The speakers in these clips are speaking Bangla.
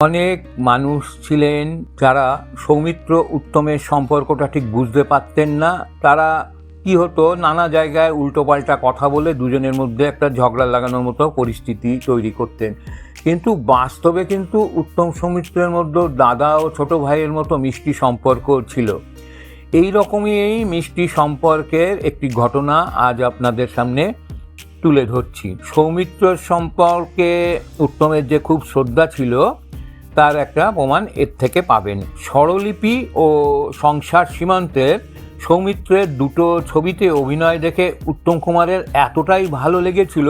অনেক মানুষ ছিলেন যারা সৌমিত্র উত্তমের সম্পর্কটা ঠিক বুঝতে পারতেন না। তারা কি হতো, নানা জায়গায় উল্টোপাল্টা কথা বলে দুজনের মধ্যে একটা ঝগড়া লাগানোর মতো পরিস্থিতি তৈরি করতেন। কিন্তু বাস্তবে কিন্তু উত্তম সৌমিত্রের মধ্যে দাদা ও ছোট ভাইয়ের মতো মিষ্টি সম্পর্ক ছিল। এই রকমই এই মিষ্টি সম্পর্কের একটি ঘটনা আজ আপনাদের সামনে তুলে ধরছি। সৌমিত্রর সম্পর্কে উত্তমের যে খুব শ্রদ্ধা ছিল তার একটা প্রমাণ এর থেকে পাবেন। স্বরলিপি ও সংসার সীমান্তের সৌমিত্রের দুটো ছবিতে অভিনয় দেখে উত্তম কুমারের এতটাই ভালো লেগেছিল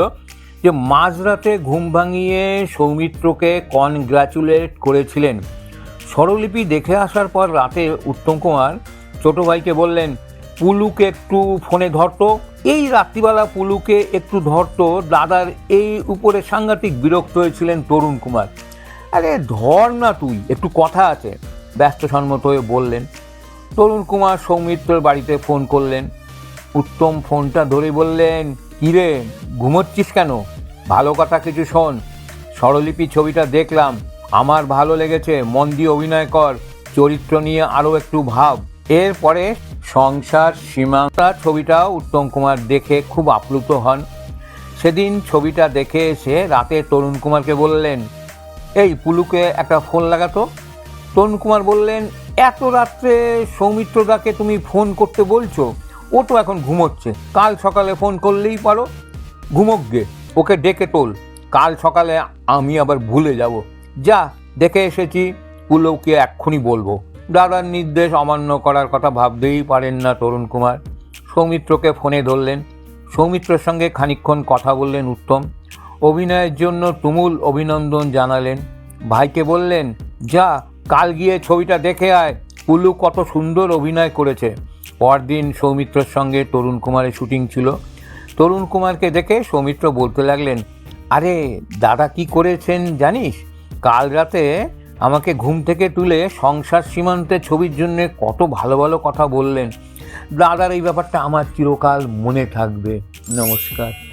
যে মাঝরাতে ঘুম ভাঙিয়ে সৌমিত্রকে কনগ্র্যাচুলেট করেছিলেন। স্বরলিপি দেখে আসার পর রাতে উত্তম কুমার ছোট ভাইকে বললেন, পুলুকে একটু ফোনে ধরতো। এই রাত্রিবেলা পুলুকে একটু ধরতো, দাদার এই উপরে সাংঘাতিক বিরক্ত হয়েছিলেন তরুণ কুমার। আরে ধর না তুই, একটু কথা আছে, ব্যস্তসম্মত হয়ে বললেন। তরুণ কুমার সৌমিত্রের বাড়িতে ফোন করলেন। উত্তম ফোনটা ধরে বললেন, কিরে ঘুমোচ্ছিস কেন? ভালো কথা কিছু শোন। স্বরলিপি ছবিটা দেখলাম, আমার ভালো লেগেছে, মন দিয়ে অভিনয় কর, চরিত্র নিয়ে আরও একটু ভাব। এরপরে সংসার সীমান্তা ছবিটাও উত্তম কুমার দেখে খুব আপ্লুত হন। সেদিন ছবিটা দেখে এসে রাতে তরুণ কুমারকে বললেন, এই পুলুকে একটা ফোন লাগাতো। তরুণ কুমার বললেন, এত রাত্রে সৌমিত্রদাকে তুমি ফোন করতে বলছো? ও তো এখন ঘুমোচ্ছে, কাল সকালে ফোন করলেই পারো। ঘুমোক গে, ওকে ডেকে তোল, কাল সকালে আমি আবার ভুলে যাব। যা, দেখে এসেছি, পুলুকে এক্ষুনি বলবো। দাদার নির্দেশ অমান্য করার কথা ভাবতেই পারেন না তরুণ কুমার। সৌমিত্রকে ফোনে ধরলেন। সৌমিত্রের সঙ্গে খানিকক্ষণ কথা বললেন উত্তম। অভিনয়ের জন্য তুমুল অভিনন্দন জানালেন। ভাইকে বললেন, যা কাল গিয়ে ছবিটা দেখে আয়, পুলু কত সুন্দর অভিনয় করেছে। পরদিন সৌমিত্রের সঙ্গে তরুণ কুমারের শুটিং ছিল। তরুণ কুমারকে দেখে সৌমিত্র বলতে লাগলেন, আরে দাদা কি করেছেন জানিস? কাল রাতে আমাকে ঘুম থেকে তুলে সংসার সীমান্তে ছবির জন্য কত ভালো ভালো কথা বললেন। দাদার এই ব্যাপারটা আমার চিরকাল মনে থাকবে। নমস্কার।